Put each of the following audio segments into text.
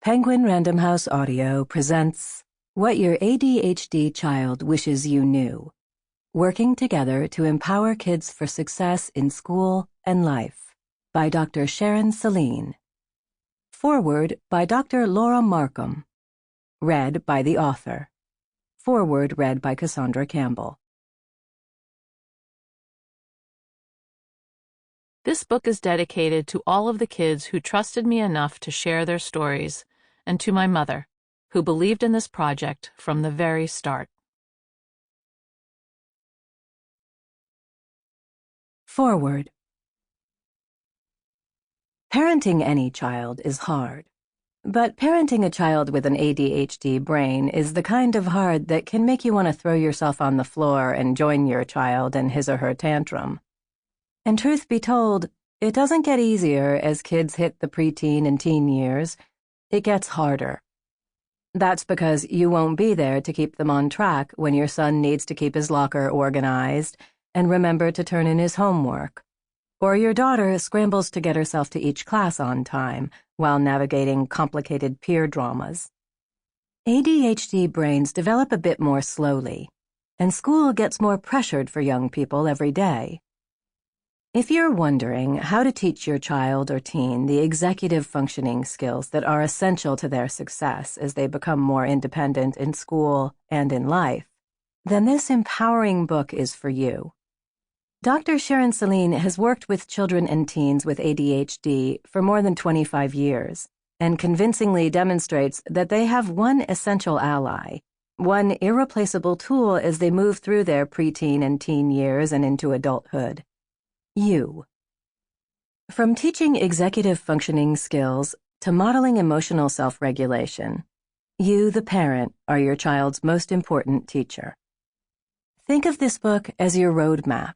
Penguin Random House Audio presents What Your ADHD Child Wishes You Knew, Working Together to Empower Kids for Success in School and Life, by Dr. Sharon Saline. Foreword by Dr. Laura Markham. Read by the author. Foreword read by Cassandra Campbell. This book is dedicated to all of the kids who trusted me enough to share their stories, and to my mother, who believed in this project from the very start. Foreword. Parenting any child is hard, but parenting a child with an ADHD brain is the kind of hard that can make you want to throw yourself on the floor and join your child in his or her tantrum. And truth be told, it doesn't get easier as kids hit the preteen and teen years. It gets harder. That's because you won't be there to keep them on track when your son needs to keep his locker organized and remember to turn in his homework, or your daughter scrambles to get herself to each class on time while navigating complicated peer dramas. ADHD brains develop a bit more slowly, and school gets more pressured for young people every day. If you're wondering how to teach your child or teen the executive functioning skills that are essential to their success as they become more independent in school and in life, then this empowering book is for you. Dr. Sharon Saline has worked with children and teens with ADHD for more than 25 years and convincingly demonstrates that they have one essential ally, one irreplaceable tool as they move through their preteen and teen years and into adulthood. You. From teaching executive functioning skills to modeling emotional self-regulation, you, the parent, are your child's most important teacher. Think of this book as your roadmap.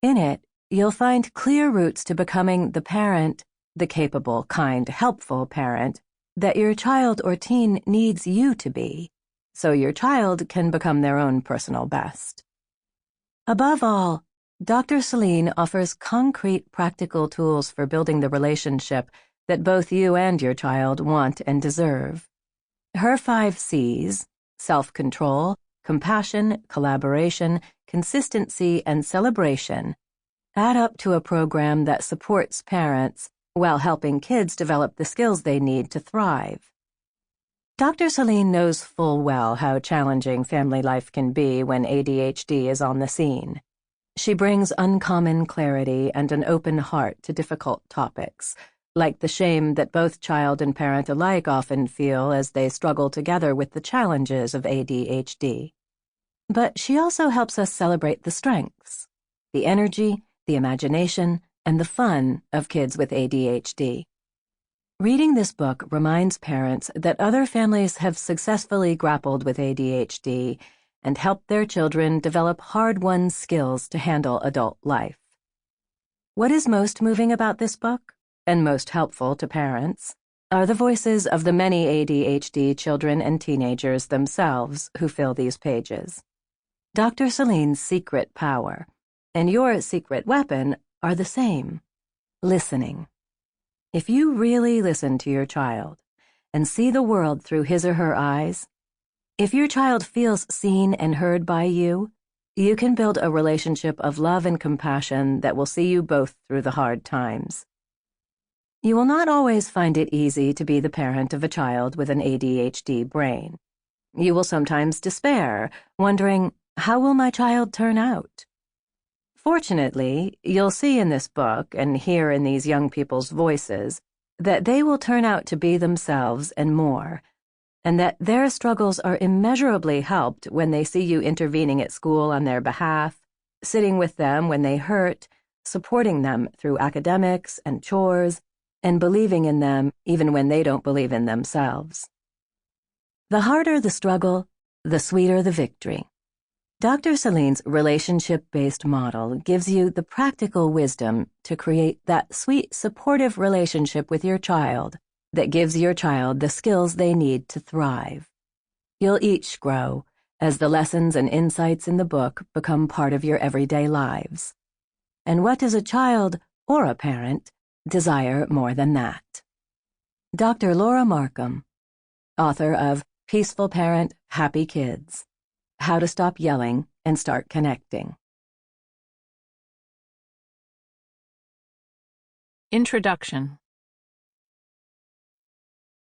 In it, you'll find clear routes to becoming the parent, the capable, kind, helpful parent that your child or teen needs you to be, so your child can become their own personal best. Above all, Dr. Saline offers concrete, practical tools for building the relationship that both you and your child want and deserve. Her 5 C's, self-control, compassion, collaboration, consistency, and celebration, add up to a program that supports parents while helping kids develop the skills they need to thrive. Dr. Saline knows full well how challenging family life can be when ADHD is on the scene. She brings uncommon clarity and an open heart to difficult topics, like the shame that both child and parent alike often feel as they struggle together with the challenges of ADHD. But she also helps us celebrate the strengths, the energy, the imagination, and the fun of kids with ADHD. Reading this book reminds parents that other families have successfully grappled with ADHD and help their children develop hard-won skills to handle adult life. What is most moving about this book, and most helpful to parents, are the voices of the many ADHD children and teenagers themselves who fill these pages. Dr. Saline's secret power and your secret weapon are the same: listening. If you really listen to your child and see the world through his or her eyes, if your child feels seen and heard by you, you can build a relationship of love and compassion that will see you both through the hard times. You will not always find it easy to be the parent of a child with an ADHD brain. You will sometimes despair, wondering, how will my child turn out? Fortunately, you'll see in this book and hear in these young people's voices that they will turn out to be themselves and more, and that their struggles are immeasurably helped when they see you intervening at school on their behalf, sitting with them when they hurt, supporting them through academics and chores, and believing in them even when they don't believe in themselves. The harder the struggle, the sweeter the victory. Dr. Saline's relationship-based model gives you the practical wisdom to create that sweet, supportive relationship with your child that gives your child the skills they need to thrive. You'll each grow as the lessons and insights in the book become part of your everyday lives. And what does a child, or a parent, desire more than that? Dr. Laura Markham, author of Peaceful Parent, Happy Kids: How to Stop Yelling and Start Connecting. Introduction.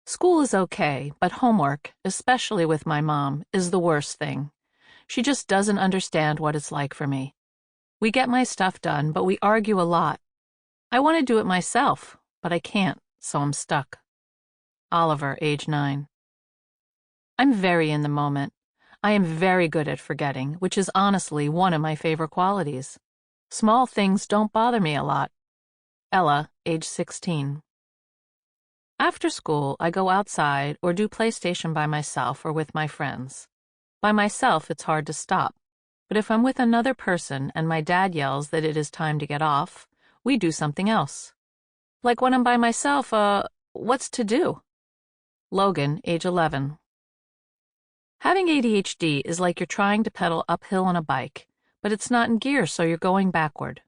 School is okay, but homework, especially with my mom, is the worst thing. She just doesn't understand what it's like for me. We get my stuff done, but we argue a lot. I want to do it myself, but I can't, so I'm stuck. Oliver, age 9. I'm very in the moment. I am very good at forgetting, which is honestly one of my favorite qualities. Small things don't bother me a lot. Ella, age 16. After school, I go outside or do PlayStation by myself or with my friends. By myself, it's hard to stop. But if I'm with another person and my dad yells that it is time to get off, we do something else. Like when I'm by myself, what's to do? Logan, age 11. Having ADHD is like you're trying to pedal uphill on a bike, but it's not in gear, so you're going backward.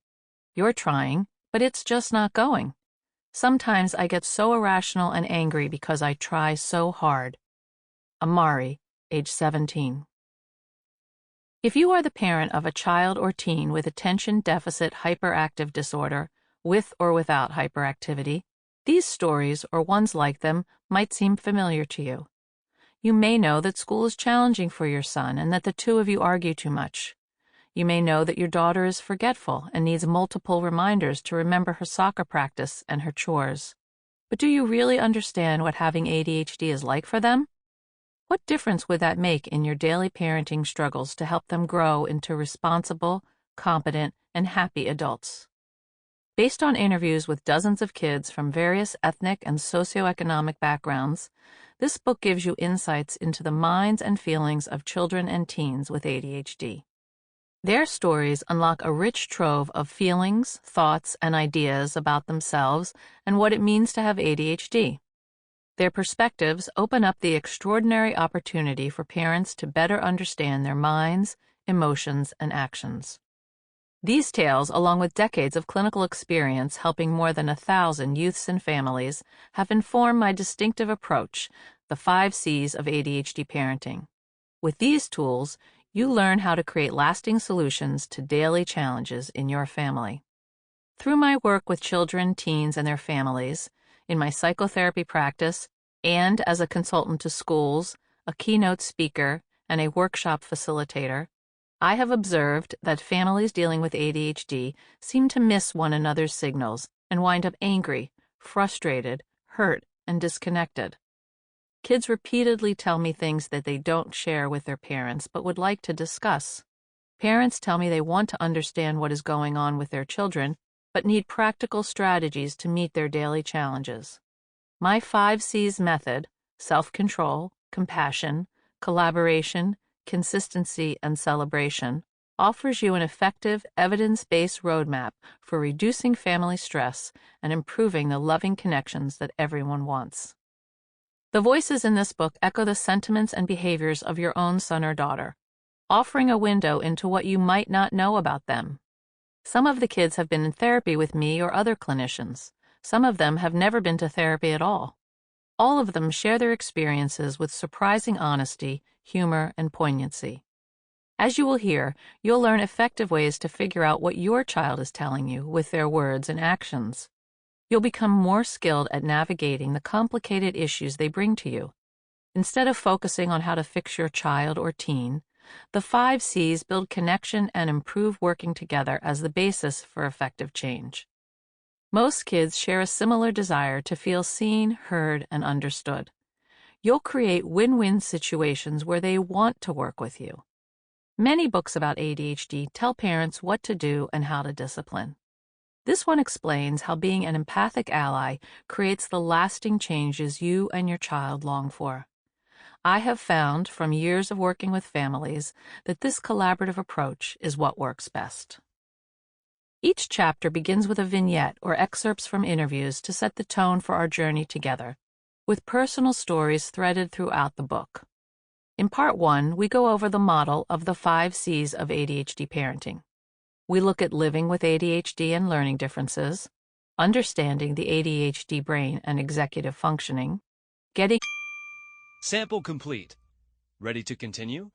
You're trying, but it's just not going. Sometimes I get so irrational and angry because I try so hard. Amari, age 17. If you are the parent of a child or teen with attention deficit hyperactive disorder, with or without hyperactivity, these stories, or ones like them, might seem familiar to you. You may know that school is challenging for your son and that the two of you argue too much. You may know that your daughter is forgetful and needs multiple reminders to remember her soccer practice and her chores. But do you really understand what having ADHD is like for them? What difference would that make in your daily parenting struggles to help them grow into responsible, competent, and happy adults? Based on interviews with dozens of kids from various ethnic and socioeconomic backgrounds, this book gives you insights into the minds and feelings of children and teens with ADHD. Their stories unlock a rich trove of feelings, thoughts, and ideas about themselves and what it means to have ADHD. Their perspectives open up the extraordinary opportunity for parents to better understand their minds, emotions, and actions. These tales, along with decades of clinical experience helping more than 1,000 youths and families, have informed my distinctive approach, the 5 C's of ADHD parenting. With these tools, you learn how to create lasting solutions to daily challenges in your family. Through my work with children, teens, and their families, in my psychotherapy practice, and as a consultant to schools, a keynote speaker, and a workshop facilitator, I have observed that families dealing with ADHD seem to miss one another's signals and wind up angry, frustrated, hurt, and disconnected. Kids repeatedly tell me things that they don't share with their parents but would like to discuss. Parents tell me they want to understand what is going on with their children but need practical strategies to meet their daily challenges. My 5 C's method, self-control, compassion, collaboration, consistency, and celebration, offers you an effective, evidence-based roadmap for reducing family stress and improving the loving connections that everyone wants. The voices in this book echo the sentiments and behaviors of your own son or daughter, offering a window into what you might not know about them. Some of the kids have been in therapy with me or other clinicians. Some of them have never been to therapy at all. All of them share their experiences with surprising honesty, humor, and poignancy. As you will hear, you'll learn effective ways to figure out what your child is telling you with their words and actions. You'll become more skilled at navigating the complicated issues they bring to you. Instead of focusing on how to fix your child or teen, the 5 C's build connection and improve working together as the basis for effective change. Most kids share a similar desire to feel seen, heard, and understood. You'll create win-win situations where they want to work with you. Many books about ADHD tell parents what to do and how to discipline. This one explains how being an empathic ally creates the lasting changes you and your child long for. I have found, from years of working with families, that this collaborative approach is what works best. Each chapter begins with a vignette or excerpts from interviews to set the tone for our journey together, with personal stories threaded throughout the book. In Part 1, we go over the model of the 5 C's of ADHD parenting. We look at living with ADHD and learning differences, understanding the ADHD brain and executive functioning, getting Sample complete. Ready to continue?